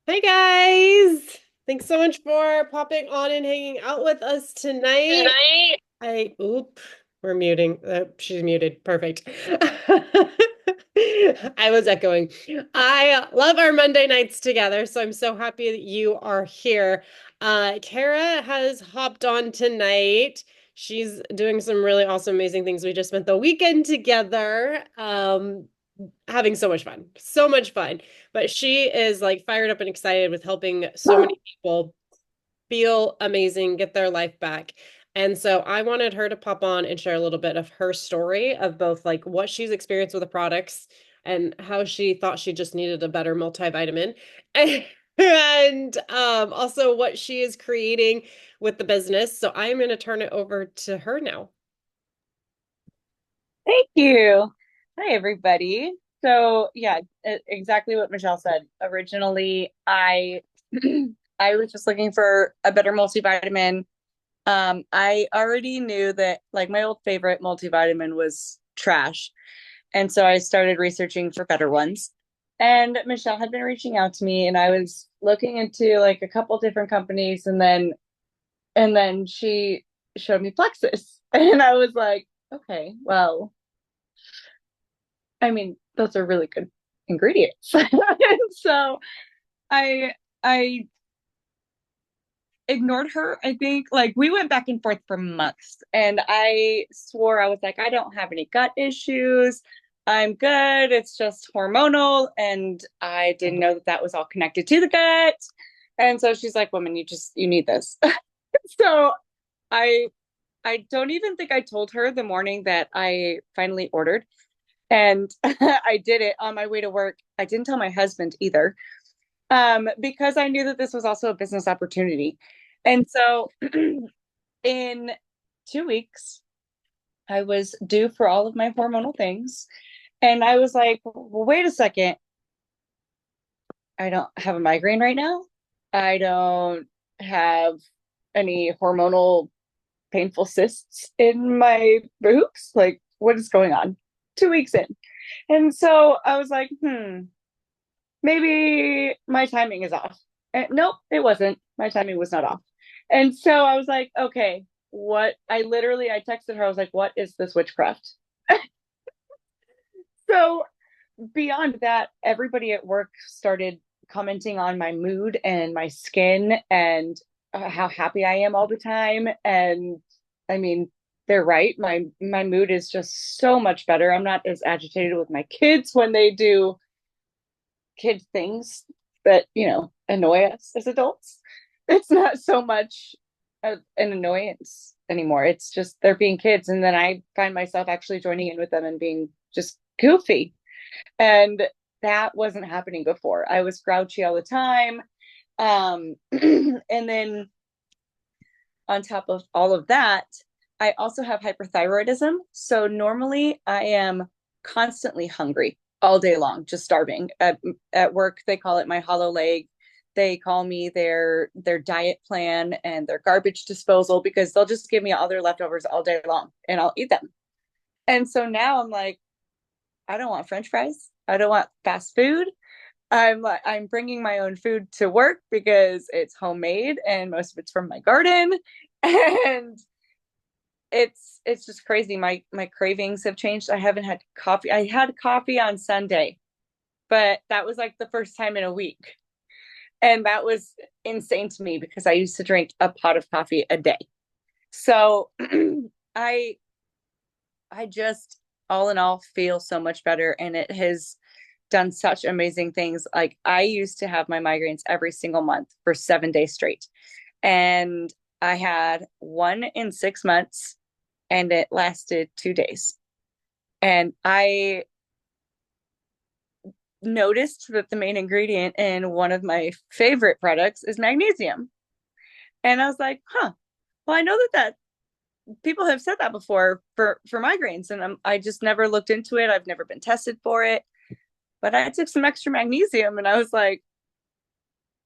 Hey guys! Thanks so much for popping on and hanging out with us tonight. Tonight. Oop, we're muting. She's muted. Perfect. I was echoing. I love our Monday nights together, so I'm so happy that you are here. Kara has hopped on tonight. She's doing some really awesome, amazing things. We just spent the weekend together. Having so much fun. So much fun. But she is like fired up and excited with helping so many people feel amazing, get their life back. And so I wanted her to pop on and share a little bit of her story of both like what she's experienced with the products and how she thought she just needed a better multivitamin. And also what she is creating with the business. So I am going to turn it over to her now. Thank you. Hi, everybody. So, yeah, exactly what Michelle said. Originally, I I was just looking for a better multivitamin. I already knew that like my old favorite multivitamin was trash, and so I started researching for better ones. And Michelle had been reaching out to me, and I was looking into like a couple different companies, and then she showed me Plexus, and I was like, okay, well, I mean, those are really good ingredients. And so I I ignored her. I think like we went back and forth for months, and I swore I was like, I don't have any gut issues. I'm good. It's just hormonal, and I didn't know that that was all connected to the gut. And so she's like, "Woman, you need this." So I I don't even think I told her the morning that I finally ordered. And I did it on my way to work. I didn't tell my husband either, because I knew that this was also a business opportunity. And so in 2 weeks, I was due for all of my hormonal things. And I was like, well, wait a second. I don't have a migraine right now. I don't have any hormonal painful cysts in my boobs. Like, what is going on? 2 weeks in. And so I was like, maybe my timing is off. And nope, it wasn't. My timing was not off. And so I was like, okay, what? I texted her, I was like, what is this witchcraft? So beyond that, everybody at work started commenting on my mood and my skin and how happy I am all the time. And I mean, they're right. My mood is just so much better. I'm not as agitated with my kids when they do kid things that annoy us as adults. It's not so much an annoyance anymore. It's just they're being kids, and then I find myself actually joining in with them and being just goofy. And that wasn't happening before. I was grouchy all the time. And then on top of all of that, I also have hyperthyroidism. So normally I am constantly hungry all day long, just starving. At work, they call it my hollow leg. They call me their diet plan and their garbage disposal because they'll just give me all their leftovers all day long and I'll eat them. And so now I'm like, I don't want French fries. I don't want fast food. I'm bringing my own food to work because it's homemade and most of it's from my garden. And it's just crazy. My cravings have changed. I haven't had coffee. I had coffee on Sunday, but that was like the first time in a week. And that was insane to me because I used to drink a pot of coffee a day. So I I just all in all feel so much better, and it has done such amazing things. Like I used to have my migraines every single month for 7 days straight. And I had one in 6 months and it lasted 2 days. And I noticed that the main ingredient in one of my favorite products is magnesium. And I was like, huh, well, I know that people have said that before for migraines, and I just never looked into it. I've never been tested for it, but I took some extra magnesium, and I was like,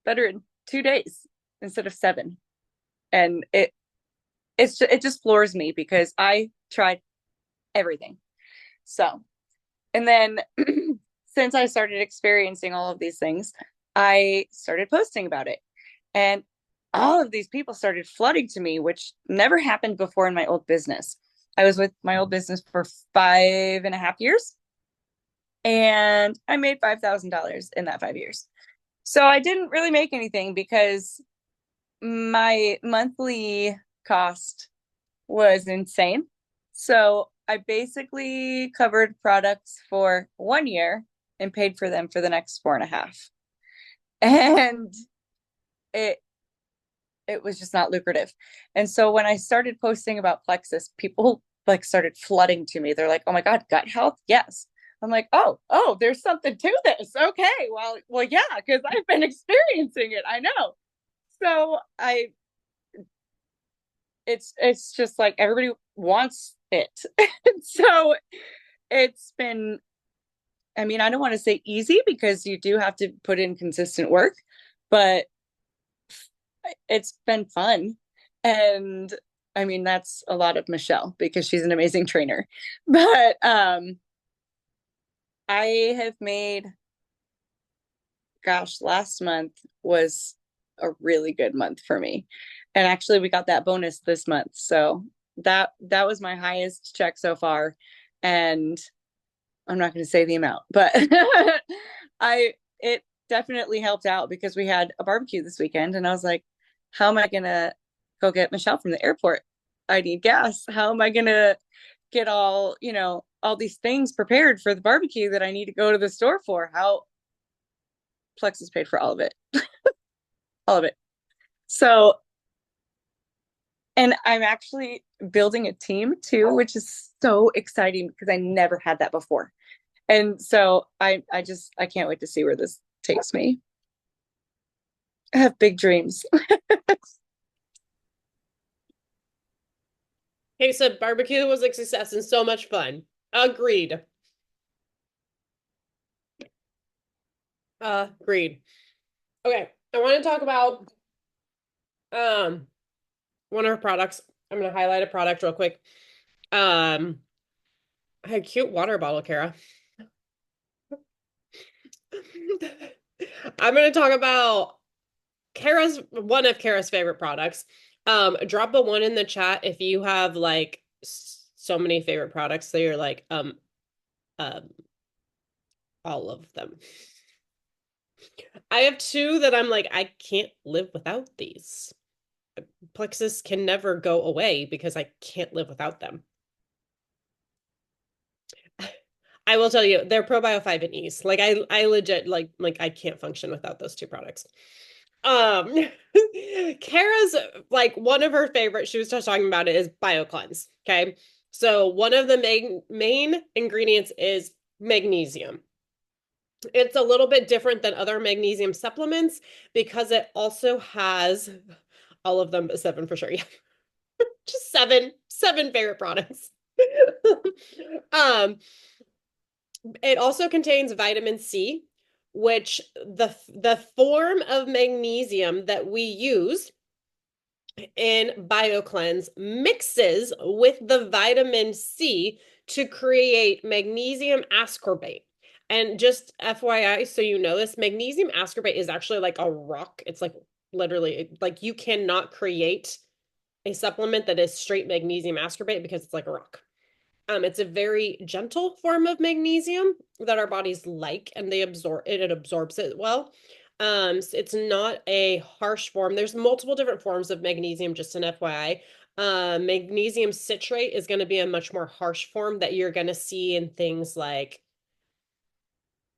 better in 2 days instead of seven. And it just floors me because I tried everything. So, and then since I started experiencing all of these things, I started posting about it. And all of these people started flooding to me, which never happened before in my old business. I was with my old business for 5.5 years, and I made $5,000 in that 5 years. So I didn't really make anything because my monthly cost was insane. So I basically covered products for 1 year and paid for them for the next 4.5. And it it was just not lucrative. And so when I started posting about Plexus, people like started flooding to me. They're like, "Oh my God, gut health? Yes." I'm like, "Oh, there's something to this. Okay, well, yeah, because I've been experiencing it. I know." So it's just like everybody wants it. So it's been, I mean, I don't want to say easy because you do have to put in consistent work, but it's been fun. And I mean, that's a lot of Michelle because she's an amazing trainer. But I have made, gosh, last month was a really good month for me. And actually we got that bonus this month. So that was my highest check so far. And I'm not going to say the amount, but I it definitely helped out because we had a barbecue this weekend and I was like, how am I going to go get Michelle from the airport? I need gas. How am I going to get all these things prepared for the barbecue that I need to go to the store for? How Plexus paid for all of it. All of it. So, and I'm actually building a team too, which is so exciting because I never had that before. And so I can't wait to see where this takes me. I have big dreams. Okay, so barbecue was a success and so much fun. Agreed. Agreed. Okay, I want to talk about um one of our products. I'm going to highlight a product real quick. Um, a cute water bottle, Kara. I'm going to talk about one of Kara's favorite products. Drop a one in the chat if you have like so many favorite products that you're like um all of them. I have two that I'm like I can't live without these. Plexus can never go away because I can't live without them. I will tell you, they're Probio 5 and E's. Like I legit like I can't function without those two products. Um Kara's like one of her favorites, she was just talking about it, is BioCleanse. Okay. So one of the main ingredients is magnesium. It's a little bit different than other magnesium supplements because it also has all of them but seven for sure. Yeah. Just seven favorite products. um it also contains vitamin C, which the form of magnesium that we use in BioCleanse mixes with the vitamin C to create magnesium ascorbate. And just FYI, so you know this, magnesium ascorbate is actually like a rock. It's like literally like you cannot create a supplement that is straight magnesium ascorbate because it's like a rock. It's a very gentle form of magnesium that our bodies like, and it absorbs it well. So it's not a harsh form. There's multiple different forms of magnesium, just an FYI. Magnesium citrate is going to be a much more harsh form that you're going to see in things like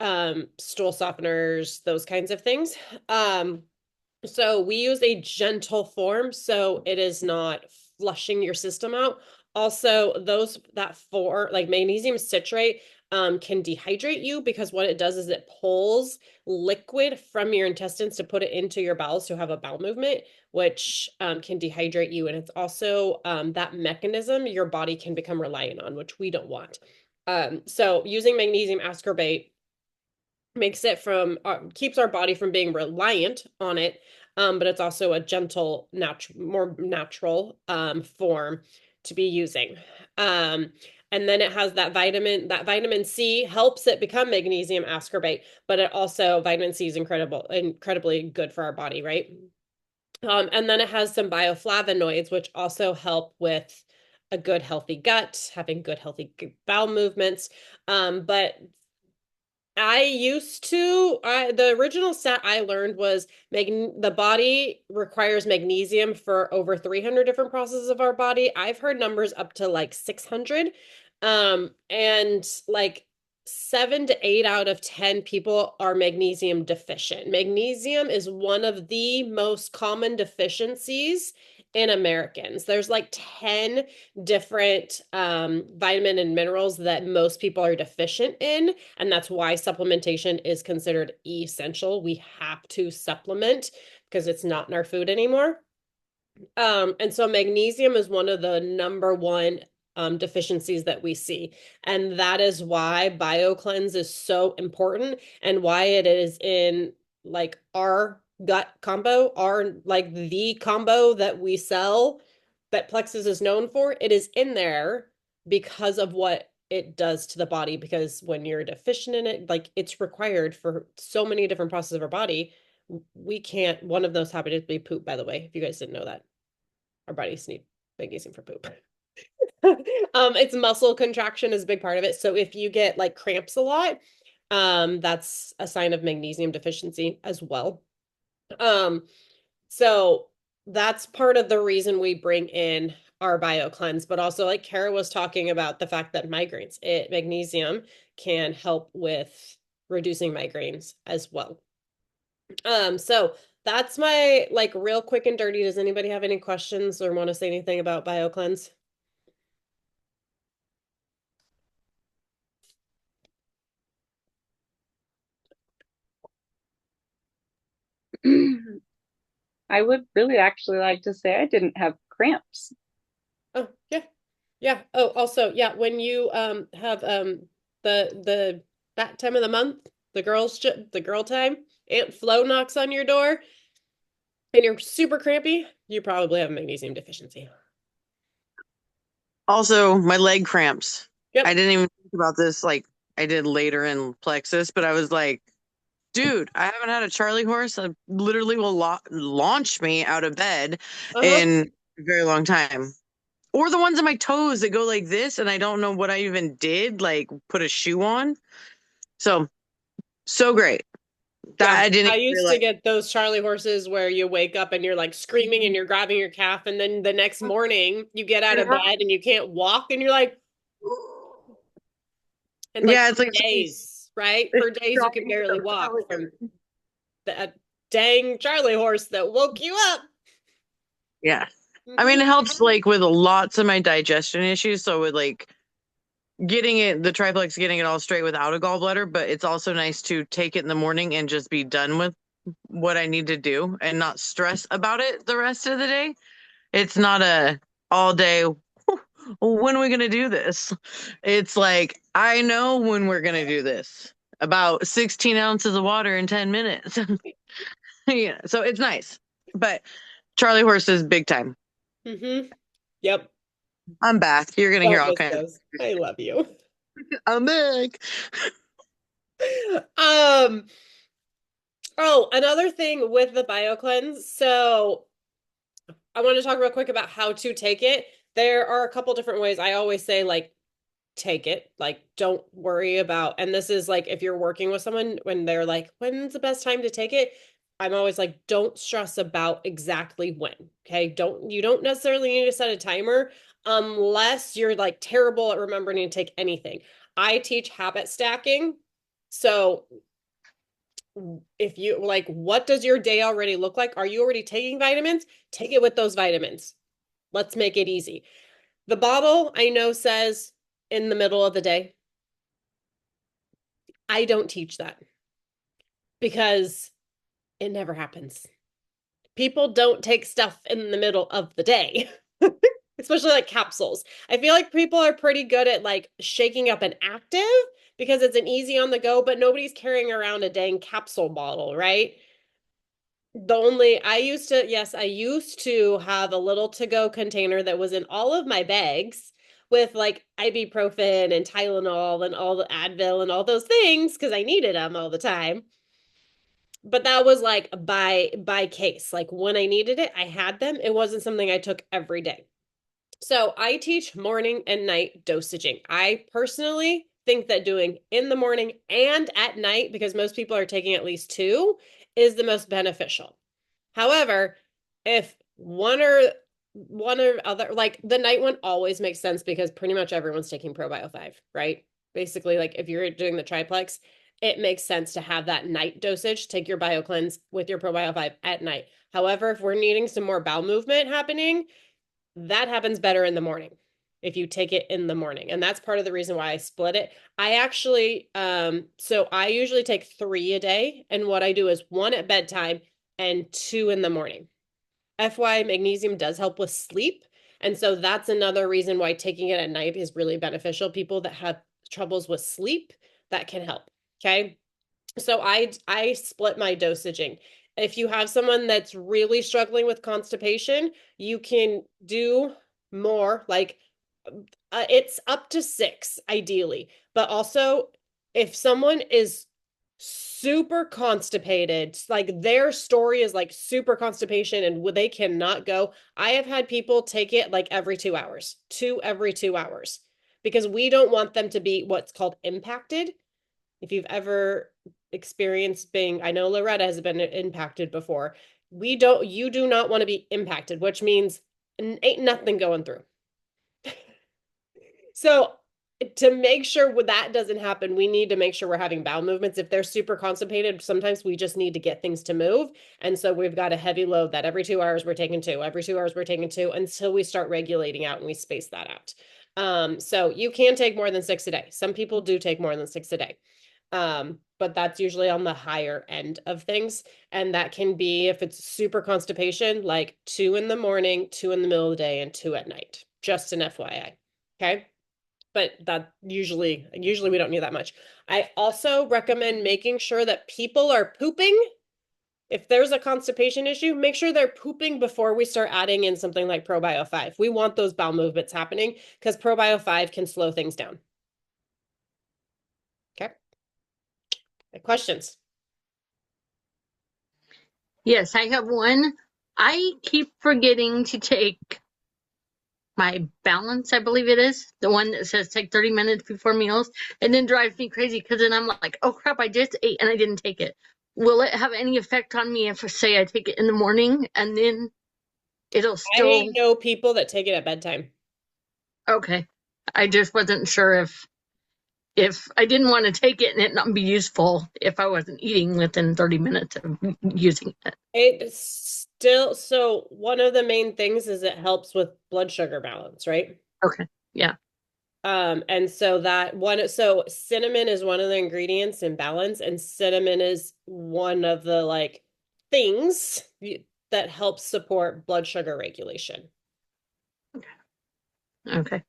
stool softeners, those kinds of things. So we use a gentle form, so it is not flushing your system out. Also, that for like magnesium citrate can dehydrate you because what it does is it pulls liquid from your intestines to put it into your bowels to have a bowel movement, which can dehydrate you. And it's also that mechanism your body can become reliant on, which we don't want. So using magnesium ascorbate makes it keeps our body from being reliant on it, but it's also a gentle, more natural form to be using. And then it has that vitamin C helps it become magnesium ascorbate, but it also, vitamin C is incredibly good for our body, right? And then it has some bioflavonoids, which also help with a good, healthy gut, having good, healthy bowel movements. But the original stat I learned was the body requires magnesium for over 300 different processes of our body. I've heard numbers up to like 600. And like 7 to 8 out of 10 people are magnesium deficient. Magnesium is one of the most common deficiencies in Americans. There's like 10 different vitamin and minerals that most people are deficient in, and that's why supplementation is considered essential. We have to supplement because it's not in our food anymore. And so magnesium is one of the number one deficiencies that we see. And that is why BioCleanse is so important and why it is in like our gut combo, our like the combo that we sell that Plexus is known for. It is in there because of what it does to the body. Because when you're deficient in it, like it's required for so many different processes of our body. We can't, one of those happens to be poop, by the way, if you guys didn't know that. Our bodies need magnesium for poop. It's muscle contraction is a big part of it. So if you get like cramps a lot, that's a sign of magnesium deficiency as well. So that's part of the reason we bring in our BioCleanse, but also like Kara was talking about the fact that magnesium can help with reducing migraines as well. So that's my like real quick and dirty. Does anybody have any questions or want to say anything about BioCleanse? I would really actually like to say I didn't have cramps. Oh, yeah. Yeah. Oh, also, yeah, when you have the that time of the month, the girl time, Aunt Flo knocks on your door and you're super crampy, you probably have a magnesium deficiency. Also, my leg cramps. I Yep. didn't even think about this like I did later in Plexus, but I was like, dude, I haven't had a Charlie horse that literally will launch me out of bed Uh-huh. in a very long time. Or the ones on my toes that go like this, and I don't know what I even did, like put a shoe on. So, so great. That Yeah. I didn't I even used realize. to get those Charlie horses where you wake up and you're like screaming and you're grabbing your calf, and then the next morning you get out of bed and you can't walk and you're like, and like Yeah, it's for like days, right? it's For days you can shocking barely stuff. walk from that dang Charlie horse that woke you up. Yeah. I Hmm. mean, it helps like with lots of my digestion issues. So with like getting it, the triplex, getting it all straight without a gallbladder, but it's also nice to take it in the morning and just be done with what I need to do and not stress about it the rest of the day. It's not a all day, when are we going to do this? It's like, I know when we're going to do this. About 16 ounces of water in 10 minutes. Yeah, so it's nice. But Charlie Horse is big time. Hmm. Yep. I'm back. You're going to hear Don't all miss kinds. those. I love you. I'm back. Um, oh, another thing with the BioCleanse. So I want to talk real quick about how to take it. There are a couple different ways. I always say like take it. Like don't worry about, and this is like if you're working with someone when they're like, when's the best time to take it? I'm always like, don't stress about exactly when. Okay. You don't necessarily need to set a timer unless you're like terrible at remembering to take anything. I teach habit stacking. So if you like, what does your day already look like? Are you already taking vitamins? Take it with those vitamins. Let's make it easy. The bottle I know says in the middle of the day. I don't teach that because it never happens. People don't take stuff in the middle of the day, especially like capsules. I feel like people are pretty good at like shaking up an active because it's an easy on the go, but nobody's carrying around a dang capsule bottle, right? I used to have a little to go container that was in all of my bags with like ibuprofen and Tylenol and all the Advil and all those things because I needed them all the time. But that was like by case. Like when I needed it, I had them. It wasn't something I took every day. So I teach morning and night dosaging. I personally think that doing in the morning and at night, because most people are taking at least two, is the most beneficial. However, if one or other, like the night one always makes sense because pretty much everyone's taking ProBio 5, right? Basically, like if you're doing the triplex, it makes sense to have that night dosage. Take your BioCleanse with your ProBio 5 at night. However, if we're needing some more bowel movement happening, that happens better in the morning if you take it in the morning. And that's part of the reason why I split it. I actually, so I usually take 3 a day. And what I do is 1 at bedtime and 2 in the morning. FY magnesium does help with sleep. And so that's another reason why taking it at night is really beneficial. People that have troubles with sleep, that can help. Okay. So I split my dosaging. If you have someone that's really struggling with constipation, you can do more, like it's up to 6 ideally. But also, if someone is super constipated, like their story is like super constipation and they cannot go, I have had people take it like every 2 hours, 2 every 2 hours, because we don't want them to be what's called impacted. If you've ever experienced being, I know Loretta has been impacted before. You do not want to be impacted, which means ain't nothing going through. So to make sure that doesn't happen, we need to make sure we're having bowel movements. If they're super constipated, sometimes we just need to get things to move. And so we've got a heavy load that every 2 hours we're taking 2, every 2 hours we're taking 2 until we start regulating out and we space that out. So you can take more than 6 a day. Some people do take more than 6 a day. But that's usually on the higher end of things. And that can be, if it's super constipation, like 2 in the morning, 2 in the middle of the day, and 2 at night. Just an FYI. Okay. But that usually we don't need that much. I also recommend making sure that people are pooping. If there's a constipation issue, make sure they're pooping before we start adding in something like ProBio 5. We want those bowel movements happening because ProBio 5 can slow things down. Okay. Questions? Yes, I have one. I keep forgetting to take my balance, I believe it is, the one that says take 30 minutes before meals, and then drives me crazy because then I'm like, oh crap, I just ate and I didn't take it. Will it have any effect on me if, say, I take it in the morning and then it'll still... I know people that take it at bedtime. Okay. I just wasn't sure if I didn't want to take it and it not be useful if I wasn't eating within 30 minutes of using it. It's still, so one of the main things is it helps with blood sugar balance, right? Okay. Yeah. And so so cinnamon is one of the ingredients in balance, and cinnamon is one of the like things that helps support blood sugar regulation. Okay.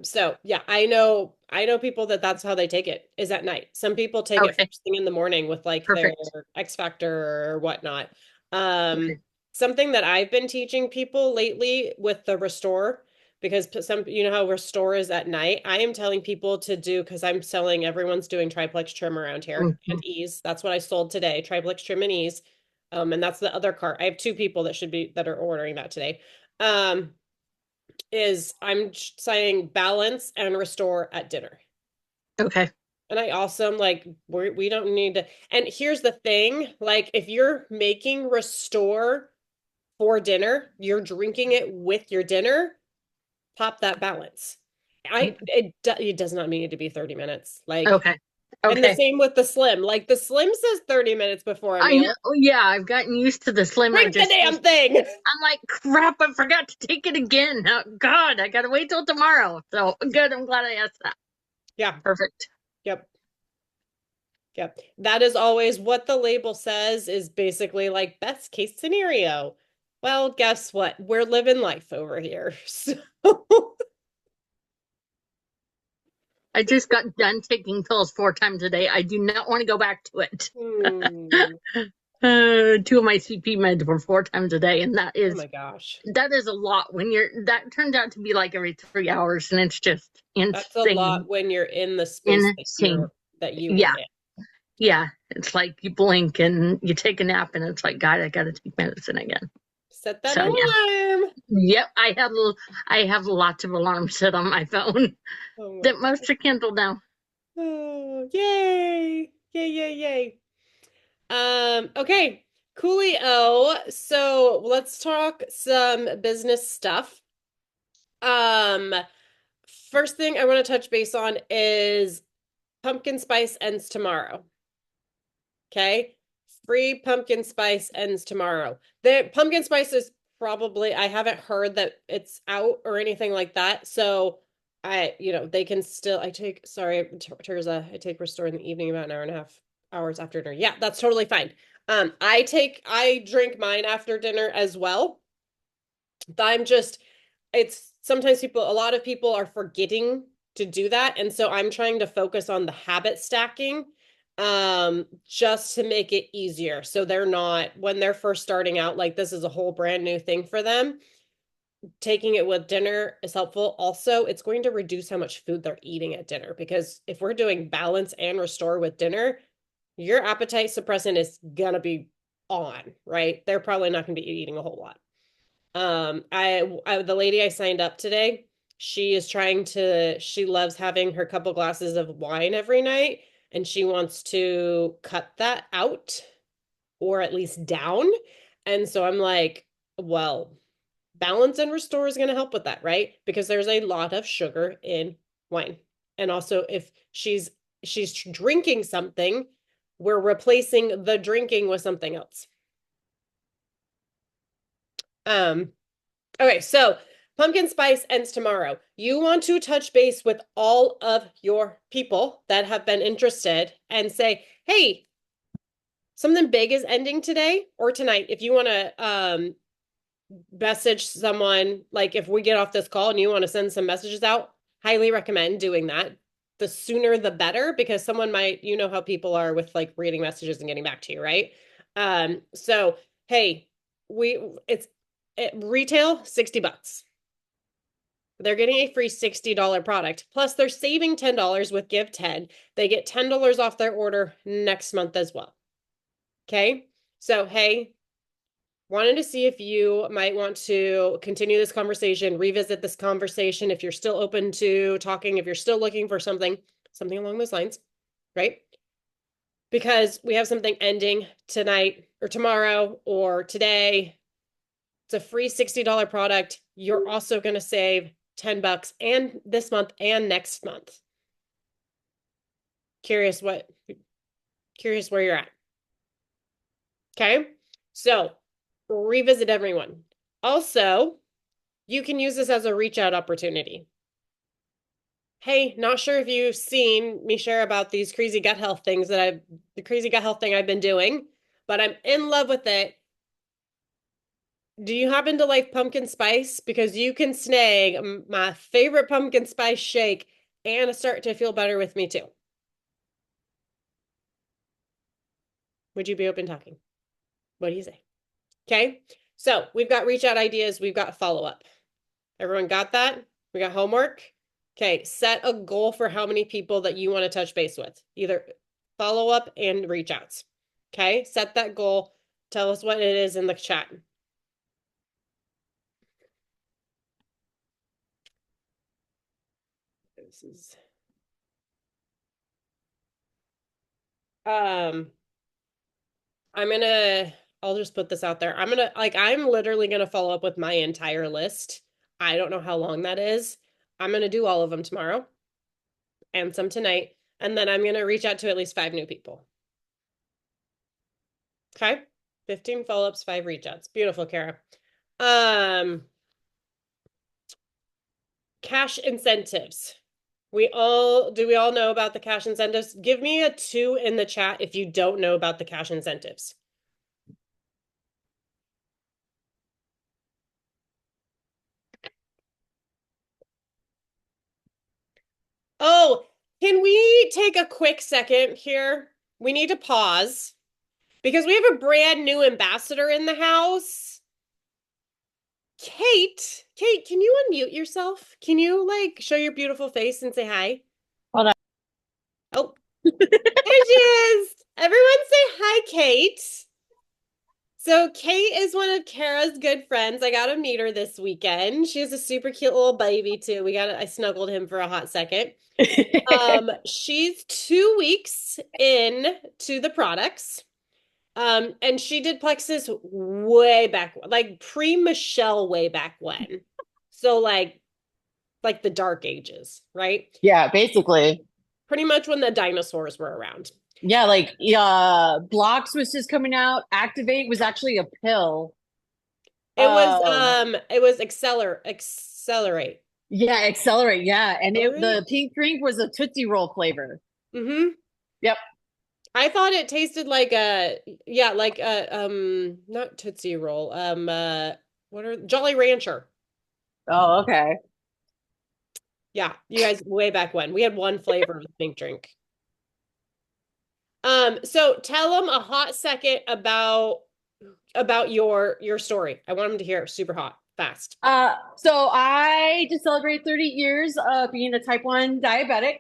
So yeah, I know people that's how they take it, is at night. Some people take it first thing in the morning with like Perfect. their X Factor or whatnot. Okay. Something that I've been teaching people lately with the Restore, because you know how Restore is at night. I am telling people to do, because I'm selling, everyone's doing triplex trim around here and ease. That's what I sold today, triplex trim and ease. And that's the other cart. I have 2 people that are ordering that today. Is I'm saying balance and Restore at dinner. Okay. And I also am like, we don't need to. And here's the thing, like if you're making Restore for dinner, you're drinking it with your dinner, pop that balance. It does not need to be 30 minutes. Like, Okay. and the same with the Slim. Like the Slim says 30 minutes before a meal. I know. Yeah, I've gotten used to the Slim. Drink the damn thing. I'm like, crap, I forgot to take it again. Oh, God, I gotta wait till tomorrow. So good, I'm glad I asked that. Yeah. Perfect. Yep. That is always what the label says, is basically like best case scenario. Well, guess what? We're living life over here. So I just got done taking pills 4 times a day. I do not want to go back to it. Two of my CP meds were 4 times a day, and that Oh is my gosh. a lot when that turns out to be like every 3 hours, and it's just That's a lot insane. when you're in the space Insane. that you were Yeah. in. Yeah. It's like you blink and you take a nap and it's like, God, I gotta take medicine again. Set that So yeah. alarm. Yep. I have lots of alarms set on my phone Oh my that most are canceled now. Oh, yay. Yay, yay, yay. Okay. Coolio. So let's talk some business stuff. Um, First thing I want to touch base on is pumpkin spice ends tomorrow. Okay. Free pumpkin spice ends tomorrow. The pumpkin spice is probably, I haven't heard that it's out or anything like that. So they can still, sorry, Teresa, I take Restore in the evening about an hour and a half hours after dinner. Yeah, that's totally fine. I drink mine after dinner as well. It's sometimes a lot of people are forgetting to do that. And so I'm trying to focus on the habit stacking just to make it easier. So they're not, when they're first starting out, like this is a whole brand new thing for them. Taking it with dinner is helpful. Also, it's going to reduce how much food they're eating at dinner because if we're doing balance and restore with dinner, your appetite suppressant is gonna be on, right? They're probably not gonna be eating a whole lot. The lady I signed up today, she loves having her couple glasses of wine every night, and she wants to cut that out or at least down. And so I'm like, well, balance and restore is going to help with that, right? Because there's a lot of sugar in wine. And also if she's drinking something, we're replacing the drinking with something else. Okay, so pumpkin spice ends tomorrow. You want to touch base with all of your people that have been interested and say, hey, something big is ending today or tonight. If you want to message someone, like if we get off this call and you want to send some messages out, highly recommend doing that. The sooner the better, because someone might, you know how people are with like reading messages and getting back to you, right? So hey, it's retail $60. They're getting a free $60 product. Plus, they're saving $10 with Give 10. They get $10 off their order next month as well. Okay? So, hey, wanted to see if you might want to continue this conversation, revisit this conversation if you're still open to talking, if you're still looking for something along those lines, right? Because we have something ending tonight or tomorrow or today. It's a free $60 product. You're also going to save $10 and this month and next month. Curious where you're at. Okay. So revisit everyone. Also, you can use this as a reach out opportunity. Hey, not sure if you've seen me share about these crazy gut health things the crazy gut health thing I've been doing, but I'm in love with it. Do you happen to like pumpkin spice? Because you can snag my favorite pumpkin spice shake and start to feel better with me too. Would you be open talking? What do you say? Okay. So we've got reach out ideas. We've got follow up. Everyone got that? We got homework. Okay. Set a goal for how many people that you want to touch base with, either follow up and reach outs. Okay. Set that goal. Tell us what it is in the chat. This is I'll just put this out there. I'm literally gonna follow up with my entire list. I don't know how long that is. I'm gonna do all of them tomorrow and some tonight, and then I'm gonna reach out to at least 5 new people. Okay, 15 follow-ups, 5 reach outs. Beautiful, Kara. Cash incentives. Do we all know about the cash incentives? Give me a 2 in the chat if you don't know about the cash incentives. Oh, can we take a quick second here? We need to pause because we have a brand new ambassador in the house. Kate, can you unmute yourself? Can you like show your beautiful face and say hi? Hold on. Oh, there she is. Everyone say hi, Kate. So Kate is one of Kara's good friends. I got to meet her this weekend. She has a super cute little baby too. I snuggled him for a hot second. She's 2 weeks in to the products. And she did Plexus way back, like pre-Michelle way back when. So like the dark ages, right? Yeah, basically. Pretty much when the dinosaurs were around. Yeah, like Blocks was just coming out. Activate was actually a pill. It was accelerate. Yeah, Accelerate, yeah. And Alright. the pink drink was a Tootsie Roll flavor. Mm-hmm. Yep. I thought it tasted like not Tootsie Roll. What are Jolly Rancher. Oh, okay. Yeah, you guys way back when. We had one flavor of the pink drink. So tell them a hot second about your story. I want them to hear it super hot, fast. So I just celebrated 30 years of being a type 1 diabetic.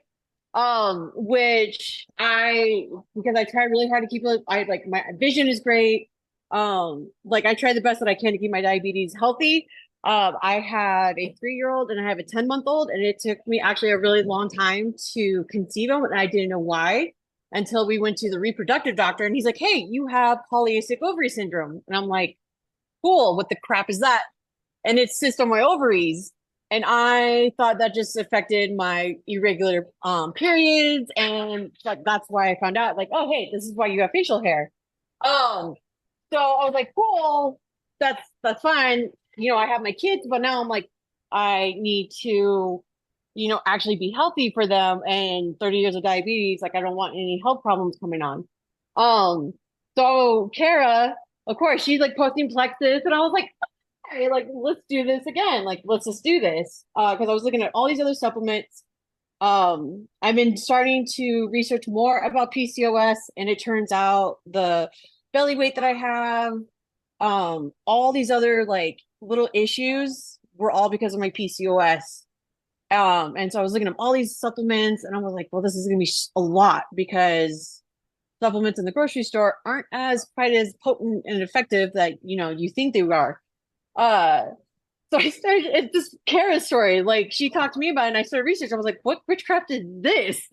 Which because I try really hard to keep it, I like my vision is great. Like I try the best that I can to keep my diabetes healthy. I have a 3-year-old and I have a 10-month-old, and it took me actually a really long time to conceive them, and I didn't know why until we went to the reproductive doctor, and he's like, "Hey, you have polycystic ovary syndrome," and I'm like, "Cool, what the crap is that?" And it's cyst on my ovaries. And I thought that just affected my irregular periods, and like that's why I found out, like, oh hey, this is why you have facial hair. So I was like, cool, that's fine. I have my kids, but now I'm like, I need to, actually be healthy for them. And 30 years of diabetes, like I don't want any health problems coming on. So Kara, of course, she's like posting Plexus, and I was like, hey, like, let's do this again. Like, let's just do this. Because I was looking at all these other supplements. I've been starting to research more about PCOS, and it turns out the belly weight that I have, all these other like little issues were all because of my PCOS. And so I was looking at all these supplements, and I was like, well, this is going to be a lot because supplements in the grocery store aren't quite as potent and effective that you think they are. So I started, it's this Kara story. Like she talked to me about it, and I started researching. I was like, what witchcraft is this?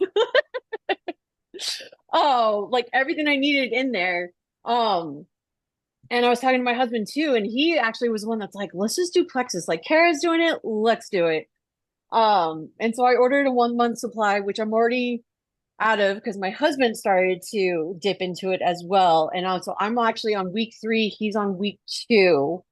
Oh, like everything I needed in there. And I was talking to my husband too, and he actually was the one that's like, let's just do Plexus. Like Kara's doing it, let's do it. And so I ordered a 1 month supply, which I'm already out of because my husband started to dip into it as well. And also I'm actually on week 3, he's on week 2.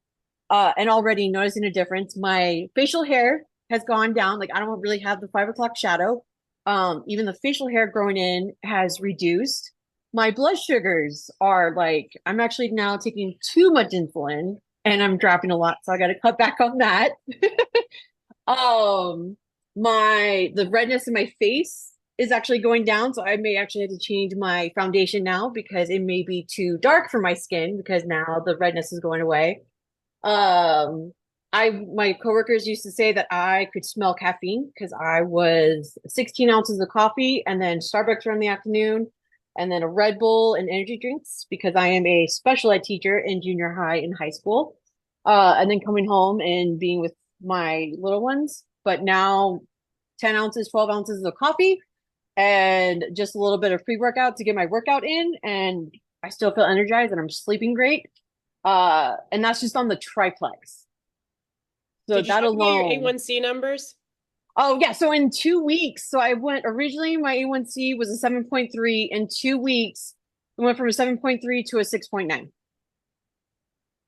And already noticing a difference. My facial hair has gone down. Like I don't really have the 5 o'clock shadow. Even the facial hair growing in has reduced. My blood sugars are like, I'm actually now taking too much insulin and I'm dropping a lot. So I got to cut back on that. The redness in my face is actually going down. So I may actually have to change my foundation now because it may be too dark for my skin because now the redness is going away. My coworkers used to say that I could smell caffeine because I was 16 ounces of coffee and then Starbucks around the afternoon and then a Red Bull and energy drinks because I am a special ed teacher in junior high and high school. And then coming home and being with my little ones, but now 10 ounces, 12 ounces of coffee and just a little bit of pre-workout to get my workout in. And I still feel energized and I'm sleeping great. And that's just on the triplex. So Did you that talk about your alone. A1C numbers? Oh yeah. So in 2 weeks, so I went originally my A1C was a 7.3. In 2 weeks, it went from a 7.3 to a 6.9.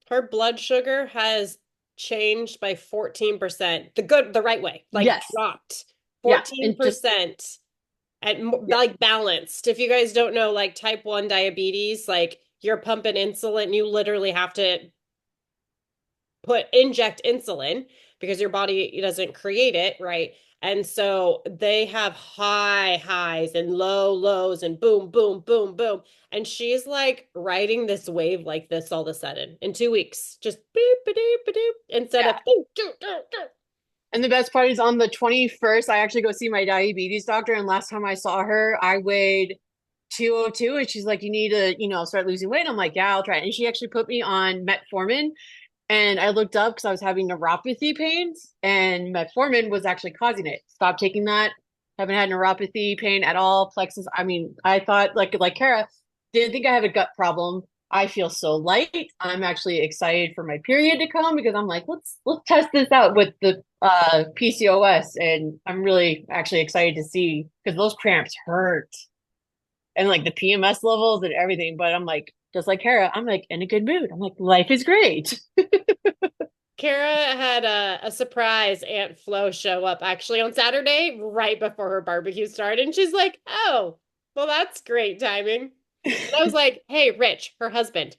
Her blood sugar has changed by 14%. The right way, like Yes. dropped Yeah, 14% like balanced. If you guys don't know, like type 1 diabetes, like you're pumping insulin, you literally have to inject insulin because your body doesn't create it, right? And so they have high highs and low lows and boom, boom, boom, boom. And she's like riding this wave like this all of a sudden in 2 weeks, just beep, ba doop, ba doop, instead of doo, doo, doo, doo. And the best part is on the 21st, I actually go see my diabetes doctor. And last time I saw her, I weighed 202. And she's like, you need to, start losing weight. I'm like, yeah, I'll try it. And she actually put me on metformin. And I looked up because I was having neuropathy pains, and metformin was actually causing it. Stop taking that. Haven't had neuropathy pain at all. Plexus. I mean, I thought like Kara, didn't think I had a gut problem. I feel so light. I'm actually excited for my period to come because I'm like, let's test this out with the PCOS, and I'm really actually excited to see because those cramps hurt and like the PMS levels and everything. But I'm like, just like Kara, I'm like in a good mood. I'm like, life is great. Kara had a surprise Aunt Flo show up actually on Saturday, right before her barbecue started. And she's like, oh, well, that's great timing. And I was like, hey, Rich, her husband,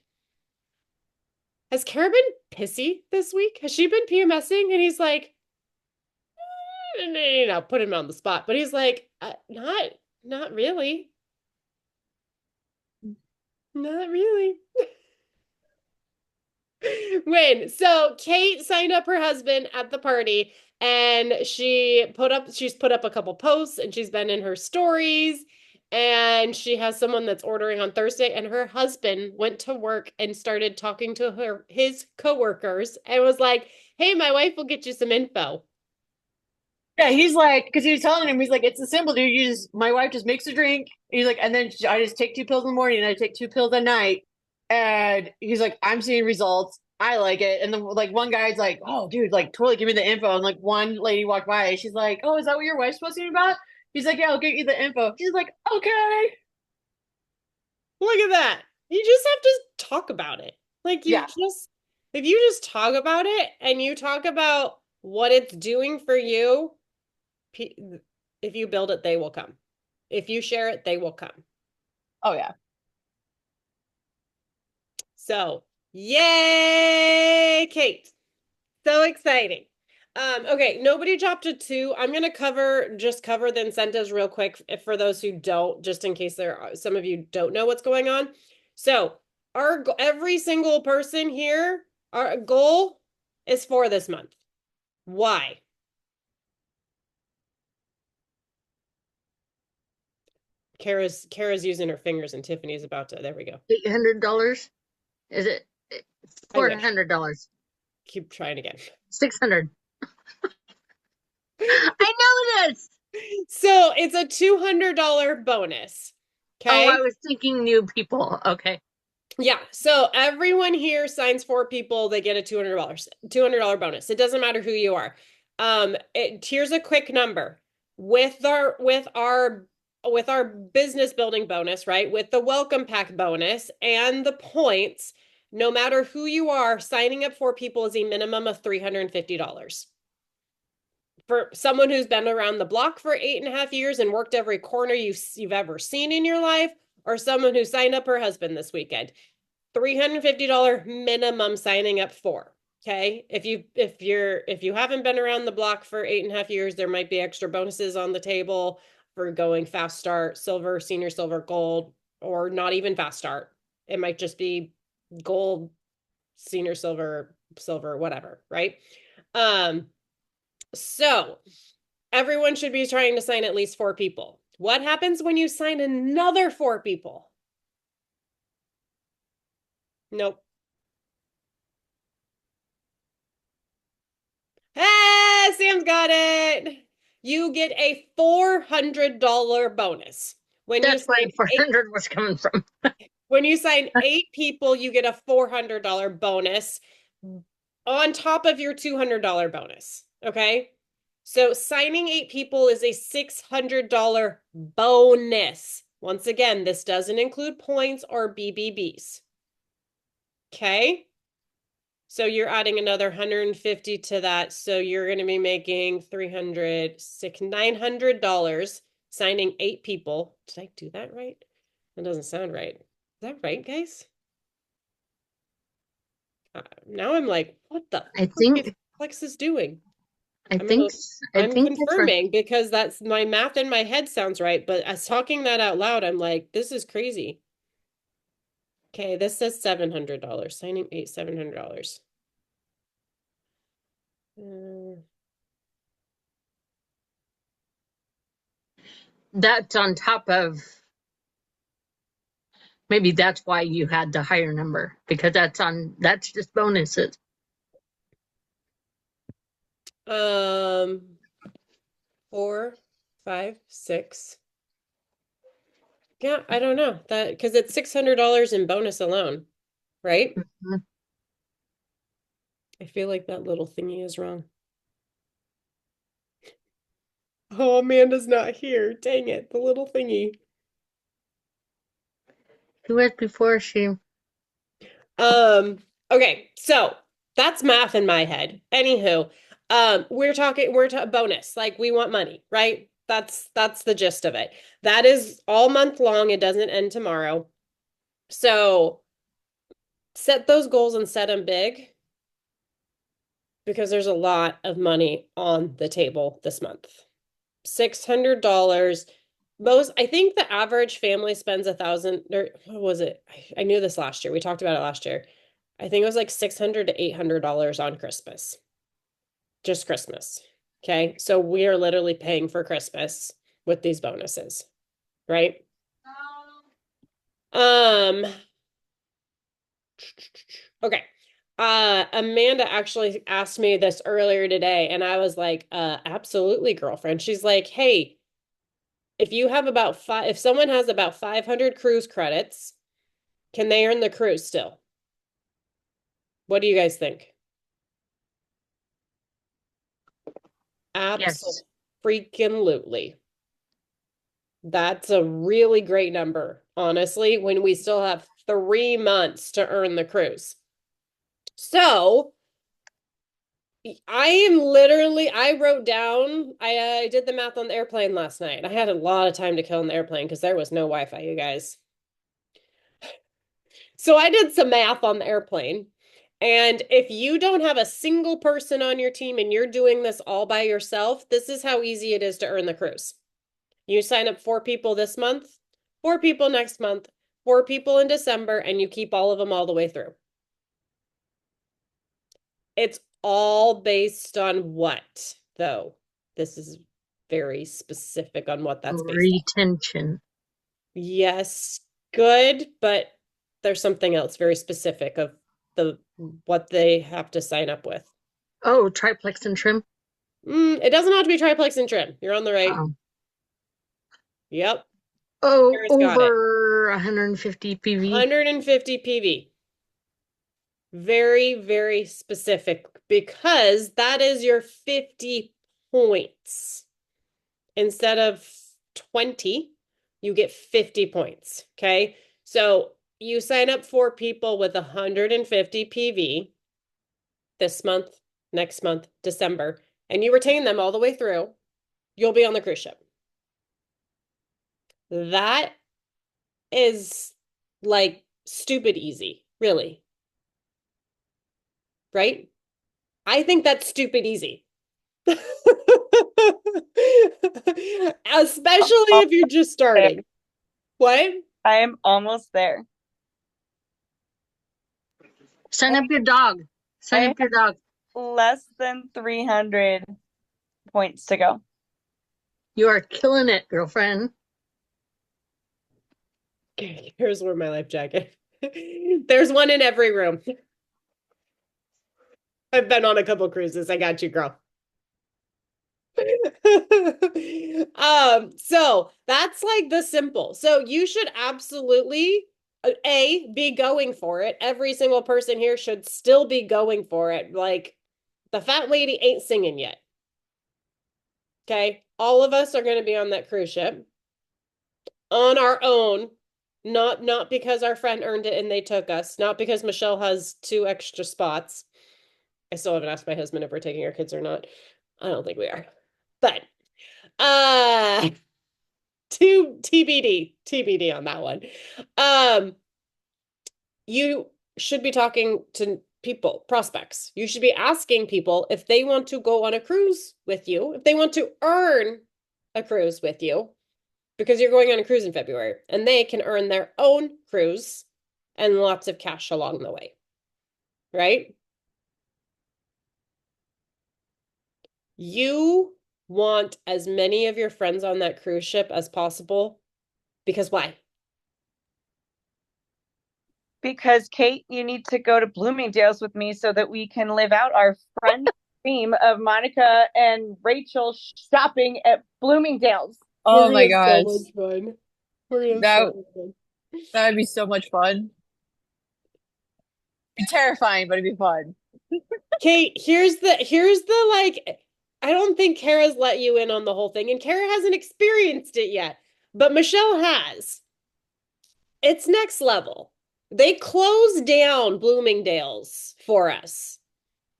has Kara been pissy this week? Has she been PMSing? And he's like, put him on the spot. But he's like, not really. Not really. So Kate signed up her husband at the party, and she's put up a couple posts, and she's been in her stories, and she has someone that's ordering on Thursday, and her husband went to work and started talking to his coworkers and was like, hey, my wife will get you some info. Yeah, he's like, because he was telling him, he's like, it's a simple, dude. My wife just makes a drink. He's like, and then I just take 2 pills in the morning and I take 2 pills at night. And he's like, I'm seeing results. I like it. And then like one guy's like, oh, dude, like totally give me the info. And like one lady walked by, she's like, oh, is that what your wife's posting about? He's like, yeah, I'll get you the info. She's like, okay. Look at that. You just have to talk about it. Like Yeah. if you just talk about it and you talk about what it's doing for you, if you build it, they will come. If you share it, they will come. Oh, yeah. So, yay, Kate. So exciting. Okay, nobody dropped a 2. I'm gonna cover the incentives real quick for those who don't, just in case some of you don't know what's going on. So, every single person here, our goal is for this month. Why? Kara's using her fingers, and Tiffany's about to. There we go. $800? Is it $400? Keep trying again. 600. I know this. So it's a $200 bonus. Okay. Oh, I was thinking new people. Okay. Yeah. So everyone here signs 4 people, they get a $200 bonus. It doesn't matter who you are. Here's a quick number. With our business building bonus, right? With the welcome pack bonus and the points, no matter who you are, signing up 4 people is a minimum of $350. For someone who's been around the block for 8.5 years and worked every corner you've ever seen in your life, or someone who signed up her husband this weekend, $350 minimum signing up for. Okay. If you haven't been around the block for 8.5 years, there might be extra bonuses on the table for going fast start, silver, senior silver, gold, or not even fast start. It might just be gold, senior silver, whatever, right? So everyone should be trying to sign at least 4 people. What happens when you sign another 4 people? Nope. Hey, Sam's got it. You get a $400 bonus. That's where 400 was coming from. When you sign 8 people, you get a $400 bonus on top of your $200 bonus. Okay. So signing 8 people is a $600 bonus. Once again, this doesn't include points or BBBs. Okay. So you're adding another 150 to that. So you're going to be making $900 signing 8 people. Did I do that right? That doesn't sound right. Is that right, guys? Now I'm like, what the I think is Plexus doing? I I'm think gonna, s- I I'm think that's right. confirming because that's my math in my head sounds right, but as talking that out loud, I'm like, this is crazy. Okay, this says $700. Signing eight, $700. That's on top of maybe that's why you had the higher number because that's just bonuses. Um, 4, 5, 6. Yeah, I don't know that because it's $600 in bonus alone, right? Mhm. I feel like that little thingy is wrong. Oh, Amanda's not here. Dang it, the little thingy. She was before she. Okay, so that's math in my head. Anywho, we're bonus. Like we want money, right? That's the gist of it. That is all month long. It doesn't end tomorrow. So set those goals and set them big because there's a lot of money on the table this month. $600. I think the average family spends 1,000, or what was it? I knew this last year. We talked about it last year. I think it was like $600 to $800 on Christmas. Just Christmas. Okay. So we are literally paying for Christmas with these bonuses, right? Um, okay. Amanda actually asked me this earlier today, and I was like, absolutely, girlfriend. She's like, hey, if someone has about 500 cruise credits, can they earn the cruise still? What do you guys think? Yes. Absolutely. That's a really great number, honestly, when we still have 3 months to earn the cruise. So I wrote down, I did the math on the airplane last night. I had a lot of time to kill on the airplane because there was no Wi-Fi, you guys. So I did some math on the airplane. And if you don't have a single person on your team and you're doing this all by yourself, this is how easy it is to earn the cruise. You sign up 4 people this month, 4 people next month, 4 people in December, and you keep all of them all the way through. It's all based on what, though? This is very specific on what that's based on. Retention. Yes, good, but there's something else very specific of what they have to sign up with. Oh, triplex and trim. It doesn't have to be triplex and trim. You're on the right. Oh, Yep, oh, Kara's got it. over 150 PV. 150 PV. Very, very specific because that is your 50 points. Instead of 20, you get 50 points. Okay. So you sign up 4 people with 150 PV this month, next month, December, and you retain them all the way through, you'll be on the cruise ship. That is like stupid easy, really. Right? I think that's stupid easy. Especially if you're just starting. What? I am almost there. Sign up your dog. Sign up your dog. Less than 300 points to go. You are killing it, girlfriend. Here's where my life jacket. There's one in every room. I've been on a couple cruises. I got you, girl. So that's like the simple. So you should absolutely be going for it. Every single person here should still be going for it. Like the fat lady ain't singing yet. Okay. All of us are going to be on that cruise ship on our own. Not because our friend earned it and they took us, not because Michelle has 2 extra spots. I still haven't asked my husband if we're taking our kids or not. I don't think we are. But uh to TBD on that one. You should be talking to people, prospects. You should be asking people if they want to go on a cruise with you, if they want to earn a cruise with you, because you're going on a cruise in February, and they can earn their own cruise and lots of cash along the way, right? You want as many of your friends on that cruise ship as possible, because why? Because Kate, you need to go to Bloomingdale's with me so that we can live out our friend dream of Monica and Rachel shopping at Bloomingdale's. Oh We're my gonna have gosh. so much fun. We're gonna have That so much fun. that would be so much fun. Be terrifying, but it'd be fun. Kate, here's the like, I don't think Kara's let you in on the whole thing, and Kara hasn't experienced it yet, but Michelle has. It's next level. They closed down Bloomingdale's for us.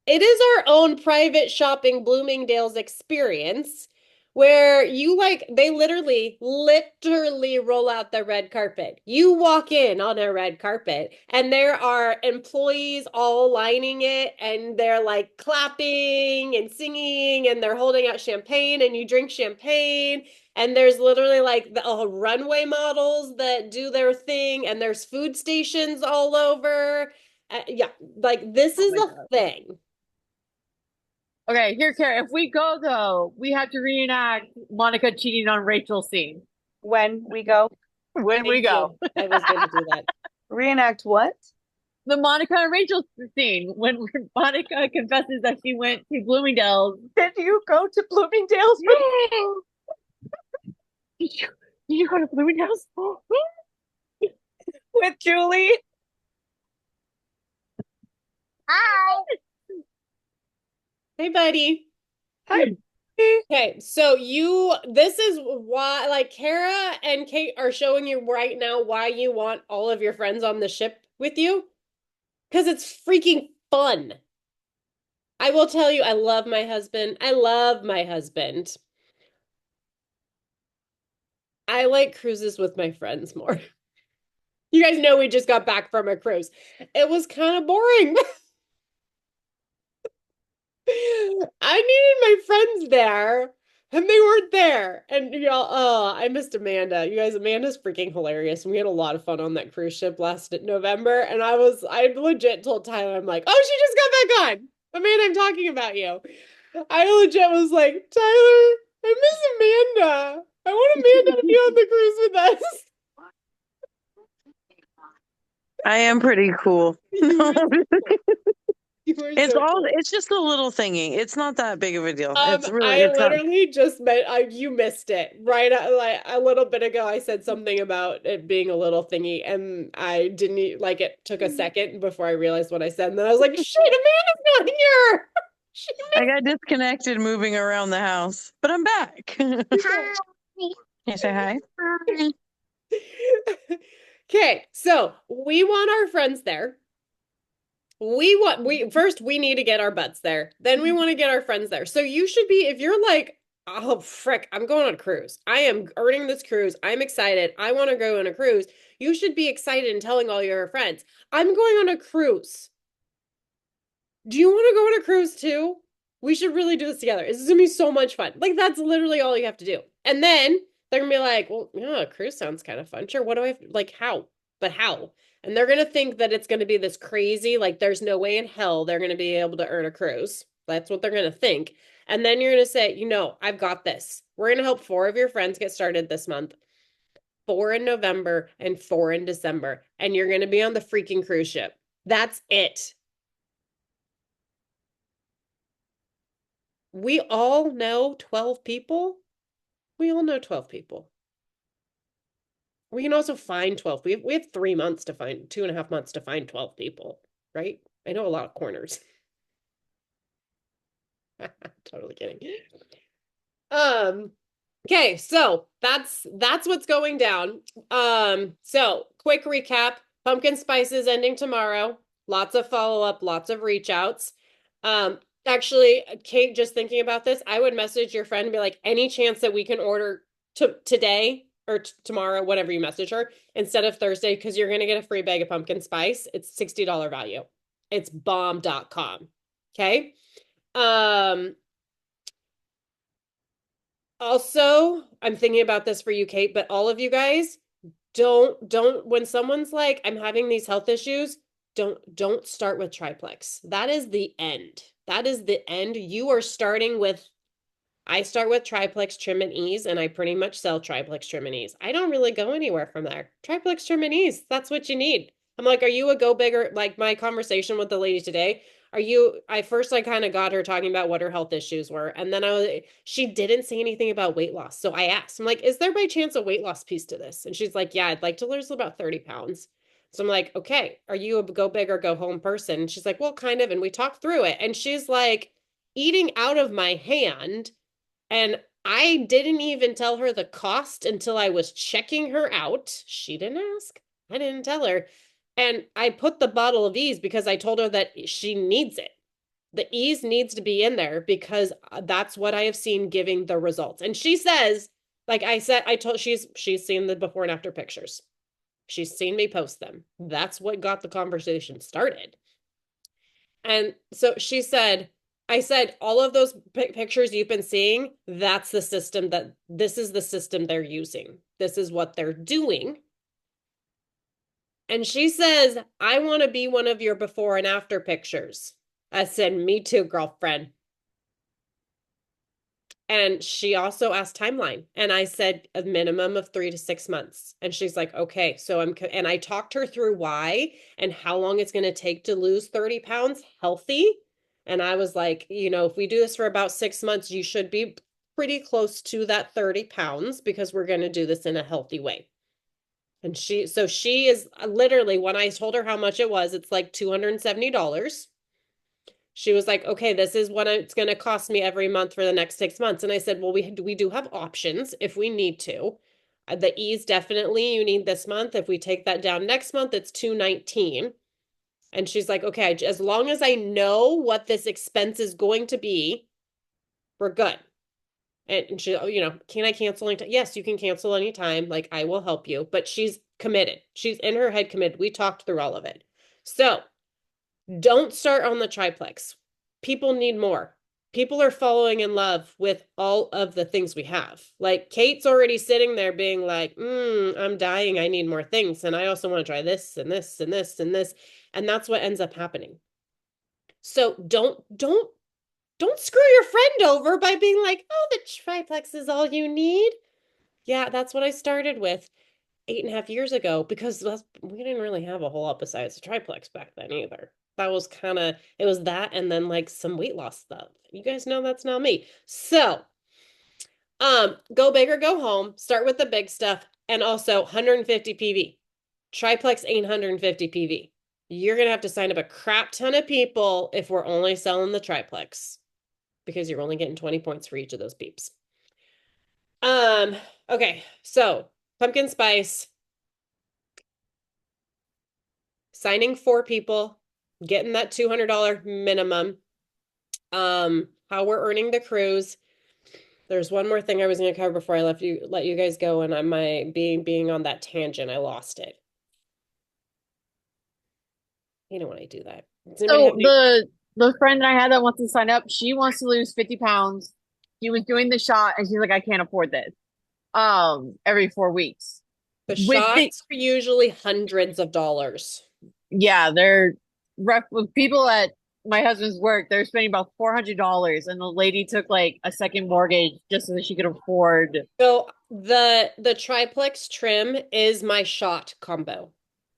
It is our own private shopping Bloomingdale's experience where you like, they literally roll out the red carpet. You walk in on a red carpet and there are employees all lining it and they're like clapping and singing and they're holding out champagne and you drink champagne. And there's literally like the runway models that do their thing and there's food stations all over. Yeah, like this is my a God. thing. Okay, here, Kara. If we go though, we have to reenact Monica cheating on Rachel scene When we go, when we Thank go. you. I was going to do that. reenact what? The Monica and Rachel scene when Monica confesses that she went to Bloomingdale's. Did you go to Bloomingdale's Did you go to Bloomingdale's? with Julie? Hi. Hey, buddy. Hi. Okay, so this is why, like, Kara and Kate are showing you right now why you want all of your friends on the ship with you. Because it's freaking fun. I will tell you, I love my husband. I love my husband. I like cruises with my friends more. You guys know we just got back from a cruise. It was kind of boring. I needed my friends there, and they weren't there. And y'all, oh, I missed Amanda. You guys, Amanda's freaking hilarious. And we had a lot of fun on that cruise ship last November. And I legit told Tyler, I'm like, oh, she just got back on. Amanda, I'm talking about you. I legit was like, Tyler, I miss Amanda. I want Amanda to be on the cruise with us. I am pretty cool. You were It's so all, cool. it's just a little thingy. It's not that big of a deal. It's really, I it's not. literally just meant you missed it right like a little bit ago. I said something about it being a little thingy, and I didn't like it. Took a second before I realized what I said, and then I was like, "Shit, Amanda's not here." She I got disconnected moving around the house, but I'm back. Can you say hi? Okay, so we want our friends there. We need to get our butts there. Then we want to get our friends there. So you should be, if you're like, oh frick, I'm going on a cruise. I am earning this cruise. I'm excited. I want to go on a cruise. You should be excited and telling all your friends, I'm going on a cruise. Do you want to go on a cruise too? We should really do this together. This is gonna be so much fun. Like that's literally all you have to do. And then they're gonna be like, well, yeah, a cruise sounds kind of fun. Sure, what do I have, like how? But how? And they're gonna think that it's gonna be this crazy, like there's no way in hell they're gonna be able to earn a cruise. That's what they're gonna think. And then you're gonna say, I've got this. We're gonna help 4 of your friends get started this month. 4 in November and 4 in December. And you're gonna be on the freaking cruise ship. That's it. We all know 12 people. We all know 12 people. We can also find 12. We have 3 months to find, 2.5 months to find 12 people, right? I know a lot of corners. Totally kidding. Okay, so that's what's going down. So quick recap. Pumpkin Spice is ending tomorrow. Lots of follow-up, lots of reach outs. Actually, Kate, just thinking about this, I would message your friend and be like, any chance that we can order today or tomorrow, whatever you message her, instead of Thursday, because you're going to get a free bag of pumpkin spice. It's $60 value. It's bomb.com. Okay. Um, Also, I'm thinking about this for you, Kate, but all of you guys, don't when someone's like, I'm having these health issues, don't start with triplex. That is the end. That is the end. You are starting with I start with triplex trim and ease, and I pretty much sell triplex trim and ease. I don't really go anywhere from there. Triplex trim and ease, that's what you need. I'm like, are you a go bigger? Like my conversation with the lady today, are you? I first I kind of got her talking about what her health issues were, and then she didn't say anything about weight loss. So I asked, I'm like, is there by chance a weight loss piece to this? And she's like, yeah, I'd like to lose about 30 pounds. So I'm like, okay, are you a go big or go home person? And she's like, well, kind of. And we talked through it. And she's like, eating out of my hand. And I didn't even tell her the cost until I was checking her out. She didn't ask. I didn't tell her. And I put the bottle of ease because I told her that she needs it. The ease needs to be in there because that's what I have seen giving the results. And she says, like I said, I told she's seen the before and after pictures. She's seen me post them. That's what got the conversation started. And so she said, I said, all of those pictures you've been seeing, that's the system this is the system they're using. This is what they're doing. And she says, I want to be one of your before and after pictures. I said, me too, girlfriend. And she also asked timeline. And I said a minimum of 3 to 6 months. And she's like, okay. So and I talked her through why and how long it's going to take to lose 30 pounds healthy. And I was like, if we do this for about 6 months, you should be pretty close to that 30 pounds because we're going to do this in a healthy way. And she is literally, when I told her how much it was, it's like $270. She was like, okay, this is what it's going to cost me every month for the next 6 months. And I said, well, we do have options if we need to. The ease, definitely you need this month. If we take that down next month, it's $219. And she's like, okay, as long as I know what this expense is going to be, we're good. And she, can I cancel anytime? Yes, you can cancel anytime. Like, I will help you. But she's committed. She's in her head committed. We talked through all of it. So don't start on the triplex. People need more. People are falling in love with all of the things we have. Like Kate's already sitting there being like, I'm dying. I need more things. And I also want to try this and this and this and this. And that's what ends up happening. So don't screw your friend over by being like, oh, the triplex is all you need. Yeah, that's what I started with 8.5 years ago because we didn't really have a whole lot besides a triplex back then either. That was it was that and then like some weight loss stuff. You guys know that's not me. So, go big or go home. Start with the big stuff and also 150 PV. Triplex 850 PV. You're going to have to sign up a crap ton of people if we're only selling the triplex because you're only getting 20 points for each of those peeps. Okay, so pumpkin spice, signing 4 people, getting that $200 minimum, how we're earning the cruise. There's one more thing I was going to cover before I let you guys go, and I'm being on that tangent. I lost it. You know when I do that. So the friend that I had that wants to sign up, she wants to lose 50 pounds. She was doing the shot and she's like, I can't afford this. Every 4 weeks. The shots are usually hundreds of dollars. Yeah, they're rough with people at my husband's work. They're spending about $400, and the lady took like a second mortgage just so that she could afford. So the triplex trim is my shot combo.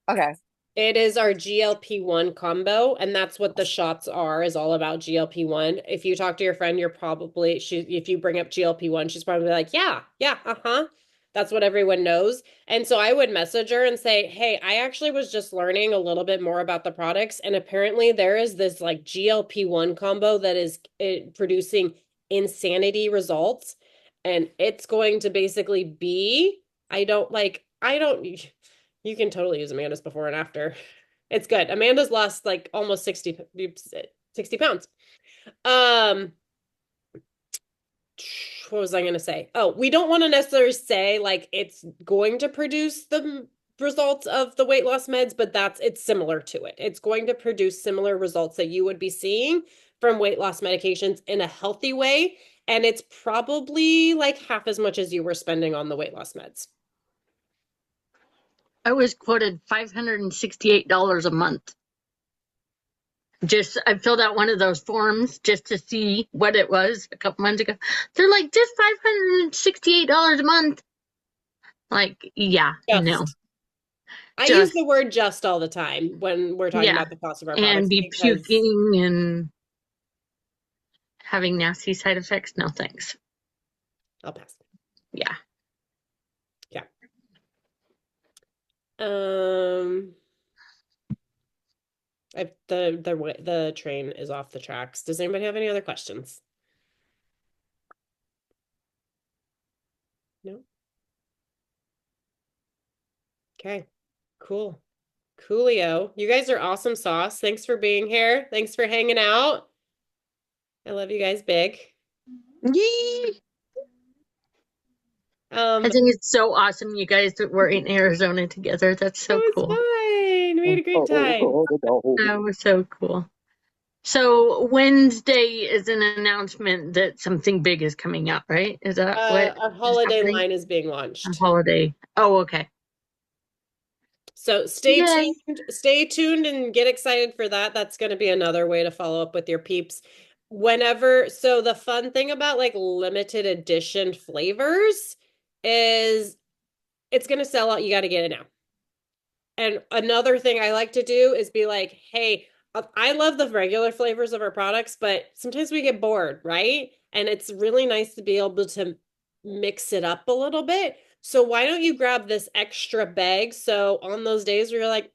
Okay. It is our GLP-1 combo, and that's what the shots are, is all about GLP-1. If you talk to your friend, if you bring up GLP-1, she's probably like, yeah, uh-huh. That's what everyone knows. And so I would message her and say, hey, I actually was just learning a little bit more about the products, and apparently there is this like GLP-1 combo that is producing insanity results, and it's going to basically be, you can totally use Amanda's before and after. It's good. Amanda's lost like almost 60 pounds. What was I going to say? Oh, we don't want to necessarily say like it's going to produce the results of the weight loss meds, but it's similar to it. It's going to produce similar results that you would be seeing from weight loss medications in a healthy way. And it's probably like half as much as you were spending on the weight loss meds. I was quoted $568 a month. I filled out one of those forms just to see what it was a couple months ago. They're like, just $568 a month. Like, yeah, no. I use the word just all the time when we're talking about the cost of our products. And be puking and having nasty side effects. No, thanks. I'll pass. Yeah. Yeah. The train is off the tracks. Does anybody have any other questions? No? Okay. Cool. Coolio. You guys are awesome sauce. Thanks for being here. Thanks for hanging out. I love you guys big. Yee! I think it's so awesome you guys were in Arizona together. That's so cool. It was fine. We had a great time. That was so cool. So Wednesday is an announcement that something big is coming out, right? Is that what our holiday line is being launched? A holiday. Oh, okay. So stay tuned and get excited for that. That's going to be another way to follow up with your peeps. So the fun thing about like limited edition flavors is it's going to sell out. You got to get it now. And another thing I like to do is be like, hey, I love the regular flavors of our products, but sometimes we get bored, right? And it's really nice to be able to mix it up a little bit. So why don't you grab this extra bag? So on those days where you're like,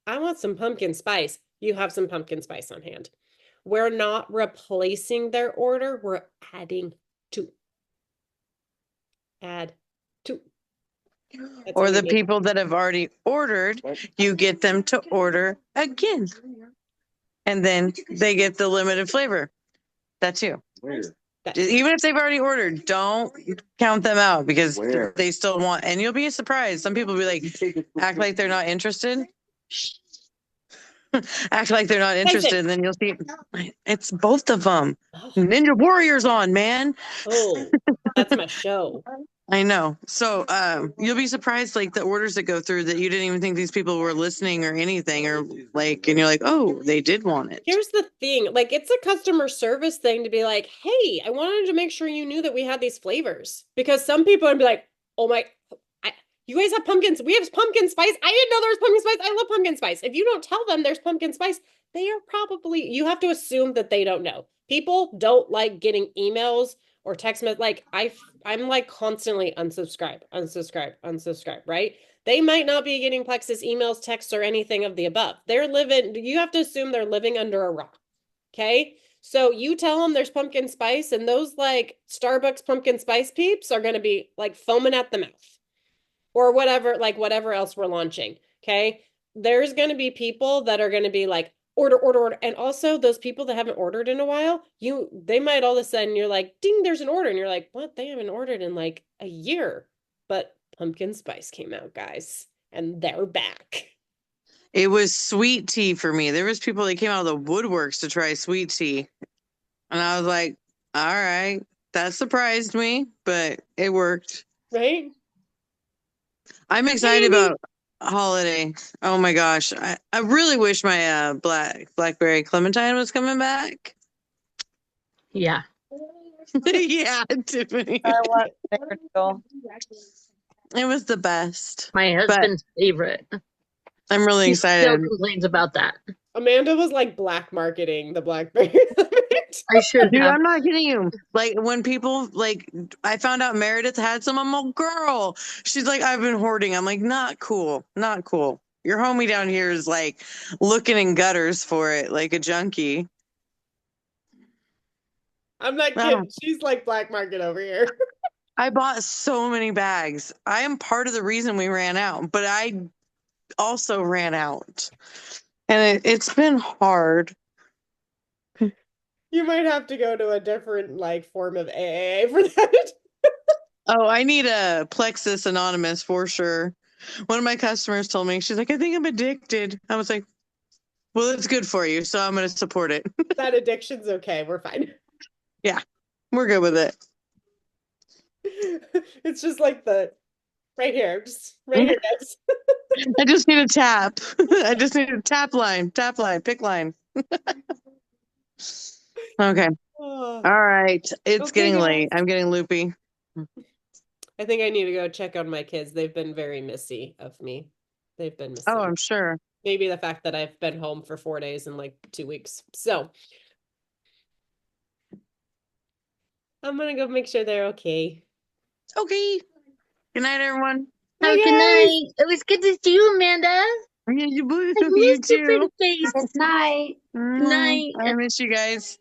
I want some pumpkin spice, you have some pumpkin spice on hand. We're not replacing their order. We're adding to. Add to. Or the people that have already ordered, you get them to order again. And then they get the limited flavor. That's you. Even if they've already ordered, don't count them out because they still want, and you'll be surprised. Some people will be like, act like they're not interested. Act like they're not interested, and then you'll see it's both of them. Ninja Warrior's on, man. Oh, that's my show. I know. So you'll be surprised, like the orders that go through that you didn't even think these people were listening or anything, or like, and you're like, oh, they did want it. Here's the thing, like it's a customer service thing to be like, hey, I wanted to make sure you knew that we had these flavors, because some people would be like, oh my, you guys have pumpkins. We have pumpkin spice. I didn't know there was pumpkin spice. I love pumpkin spice. If you don't tell them there's pumpkin spice, they are probably, you have to assume that they don't know. People don't like getting emails or text messages. Like I'm like constantly unsubscribe, right? They might not be getting Plexus emails, texts, or anything of the above. You have to assume they're living under a rock. Okay. So you tell them there's pumpkin spice, and those like Starbucks pumpkin spice peeps are going to be like foaming at the mouth. Or whatever else we're launching. Okay. There's going to be people that are going to be like, order. And also those people that haven't ordered in a while, they might all of a sudden, you're like, ding, there's an order. And you're like, what? They haven't ordered in like a year. But pumpkin spice came out, guys. And they're back. It was sweet tea for me. There was people that came out of the woodworks to try sweet tea. And I was like, all right, that surprised me, but it worked. Right? I'm excited about holiday. Oh my gosh. I really wish my blackberry clementine was coming back. Yeah. Yeah, Tiffany. I want snickerdoodle. It was the best. My husband's favorite. I'm really He excited. still complains about that. Amanda was like black marketing the blackberry. I should Dude, have. I'm not kidding you. Like when people I found out Meredith had some. I'm a girl. She's like, I've been hoarding. I'm like, not cool. Not cool. Your homie down here is like looking in gutters for it like a junkie. I'm not kidding. She's like black market over here. I bought so many bags. I am part of the reason we ran out, but I also ran out. And it's been hard. You might have to go to a different like form of AA for that. Oh, I need a Plexus Anonymous for sure. One of my customers told me, she's like, I think I'm addicted. I was like, well, it's good for you, so I'm going to support it. That addiction's okay. We're fine. We're good with it. It's just like the right here, just right here, guys. I just need a tap. I just need a tap line, pick line. Okay. Oh, All right. It's Okay, getting late. guys. I'm getting loopy. I think I need to go check on my kids. They've been very missy of me. They've been missing. Oh, I'm sure. Maybe the fact that I've been home for 4 days in like 2 weeks. So I'm gonna go make sure they're okay. Okay. Good night, everyone. Have a Bye, good guys. night. It was good to see you, Amanda. Yeah, you I you missed your pretty too. face. Good night. Mm, Night. I miss you guys.